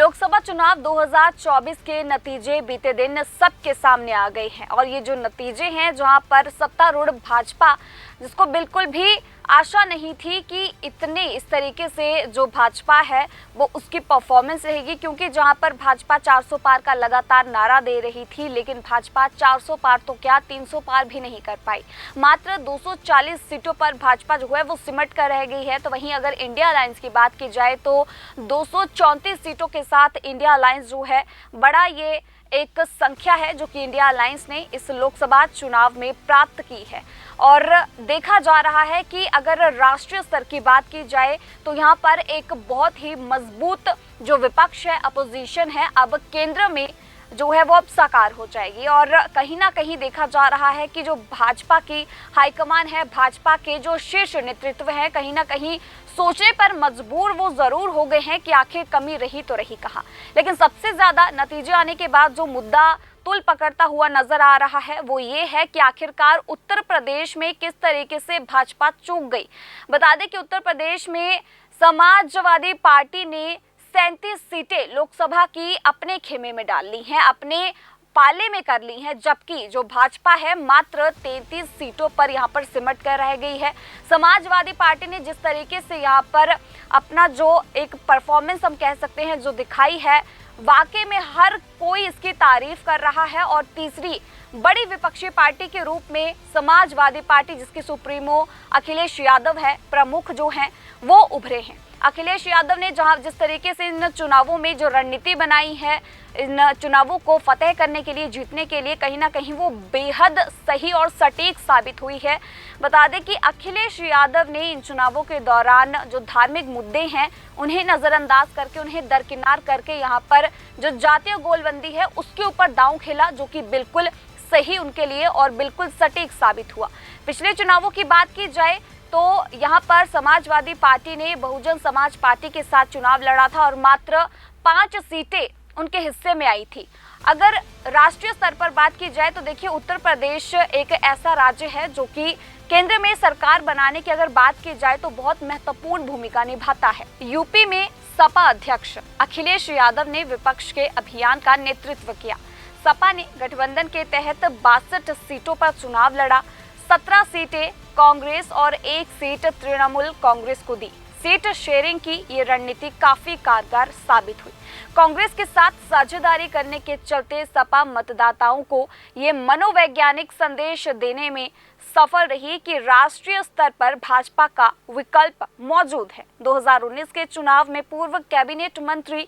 लोकसभा चुनाव 2024 के नतीजे बीते दिन सबके सामने आ गए हैं और ये जो नतीजे हैं जहां पर सत्तारूढ़ भाजपा, जिसको बिल्कुल भी आशा नहीं थी कि इतने इस तरीके से जो भाजपा है वो उसकी परफॉर्मेंस रहेगी, क्योंकि जहां पर भाजपा 400 पार का लगातार नारा दे रही थी, लेकिन भाजपा 400 पार तो क्या 300 पार भी नहीं कर पाई। मात्र 240 सीटों पर भाजपा जो है वो सिमट कर रह गई है। तो वहीं अगर इंडिया अलायंस की बात की जाए तो 234 सीटों के साथ इंडिया अलायंस जो है बड़ा ये एक संख्या है जो कि इंडिया अलायंस ने इस लोकसभा चुनाव में प्राप्त की है। और देखा जा रहा है कि अगर राष्ट्रीय स्तर की बात की जाए तो यहाँ पर एक बहुत ही मजबूत जो विपक्ष है, अपोजिशन है, अब केंद्र में जो है वो अब साकार हो जाएगी। और कहीं ना कहीं देखा जा रहा है कि जो भाजपा की हाईकमान है, भाजपा के जो शीर्ष नेतृत्व है, कहीं ना कहीं सोचने पर मजबूर वो जरूर हो गए हैं कि आखिर कमी रही तो रही कहाँ। लेकिन सबसे ज्यादा नतीजे आने के बाद जो मुद्दा तुल पकड़ता हुआ नजर आ रहा है वो ये है कि आखिरकार उत्तर प्रदेश में किस तरीके से भाजपा चूक गई। बता दें कि उत्तर प्रदेश में समाजवादी पार्टी ने 37 सीटें लोकसभा की अपने खेमे में डाल ली हैं, अपने पाले में कर ली हैं, जबकि जो भाजपा है मात्र 33 सीटों पर यहां पर सिमट कर रह गई है। समाजवादी पार्टी ने जिस तरीके से यहां पर अपना जो एक परफॉर्मेंस हम कह सकते हैं जो दिखाई है, वाकई में हर कोई इसकी तारीफ कर रहा है। और तीसरी बड़ी विपक्षी पार्टी के रूप में समाजवादी पार्टी, जिसके सुप्रीमो अखिलेश यादव है, प्रमुख जो हैं वो उभरे हैं। अखिलेश यादव ने जिस तरीके से इन चुनावों में जो रणनीति बनाई है, इन चुनावों को फतेह करने के लिए, जीतने के लिए, कहीं ना कहीं वो बेहद सही और सटीक साबित हुई है। बता दें कि अखिलेश यादव ने इन चुनावों के दौरान जो धार्मिक मुद्दे हैं उन्हें नज़रअंदाज करके, उन्हें दरकिनार करके यहाँ पर जो जातीय गोलबंदी है उसके ऊपर दांव खेला, जो कि बिल्कुल सही उनके लिए और बिल्कुल सटीक साबित हुआ। पिछले चुनावों की बात की जाए तो यहाँ पर समाजवादी पार्टी ने बहुजन समाज पार्टी के साथ चुनाव लड़ा था और मात्र 5 सीटें उनके हिस्से में आई थी। अगर राष्ट्रीय स्तर पर बात की जाए तो देखिए, उत्तर प्रदेश एक ऐसा राज्य है जो कि केंद्र में सरकार बनाने की अगर बात की जाए तो बहुत महत्वपूर्ण भूमिका निभाता है। यूपी में सपा अध्यक्ष अखिलेश यादव ने विपक्ष के अभियान का नेतृत्व किया। सपा ने गठबंधन के तहत 62 सीटों पर चुनाव लड़ा। 17 सीटें कांग्रेस और 1 सीट तृणमूल कांग्रेस को दी। सीट शेयरिंग की ये रणनीति काफी कारगर साबित हुई। कांग्रेस के साथ साझेदारी करने के चलते सपा मतदाताओं को ये मनोवैज्ञानिक संदेश देने में सफल रही कि राष्ट्रीय स्तर पर भाजपा का विकल्प मौजूद है। 2019 के चुनाव में पूर्व कैबिनेट मंत्री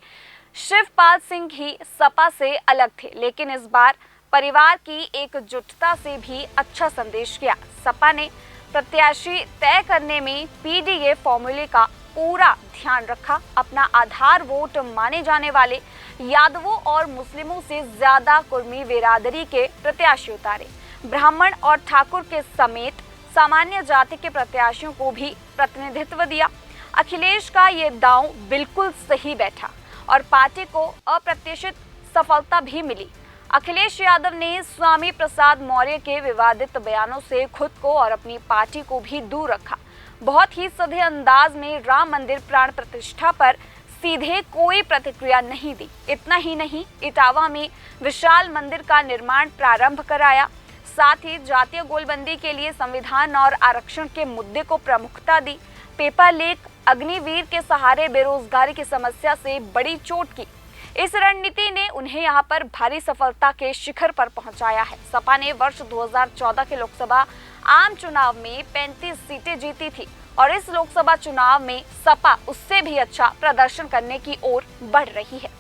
शिवपाल सिंह ही सपा से अलग थे, लेकिन इस बार परिवार की एकजुटता से भी अच्छा संदेश गया। सपा ने प्रत्याशी तय करने में पीडीए फॉर्मूले का पूरा ध्यान रखा। अपना आधार वोट माने जाने वाले यादवों और मुस्लिमों से ज्यादा कुर्मी बिरादरी के प्रत्याशी उतारे। ब्राह्मण और ठाकुर के समेत सामान्य जाति के प्रत्याशियों को भी प्रतिनिधित्व दिया। अखिलेश का ये दांव बिल्कुल सही बैठा और पार्टी को अप्रत्याशित सफलता भी मिली। अखिलेश यादव ने स्वामी प्रसाद मौर्य के विवादित बयानों से खुद को और अपनी पार्टी को भी दूर रखा। बहुत ही सीधे अंदाज में राम मंदिर प्राण प्रतिष्ठा पर सीधे कोई प्रतिक्रिया नहीं दी। इतना ही नहीं, इटावा में विशाल मंदिर का निर्माण प्रारंभ कराया। साथ ही जातीय गोलबंदी के लिए संविधान और आरक्षण के मुद्दे को प्रमुखता दी। पेपर लीक, अग्निवीर के सहारे बेरोजगारी की समस्या से बड़ी चोट की। इस रणनीति ने उन्हें यहाँ पर भारी सफलता के शिखर पर पहुंचाया है। सपा ने वर्ष 2014 के लोकसभा आम चुनाव में 35 सीटें जीती थी और इस लोकसभा चुनाव में सपा उससे भी अच्छा प्रदर्शन करने की ओर बढ़ रही है।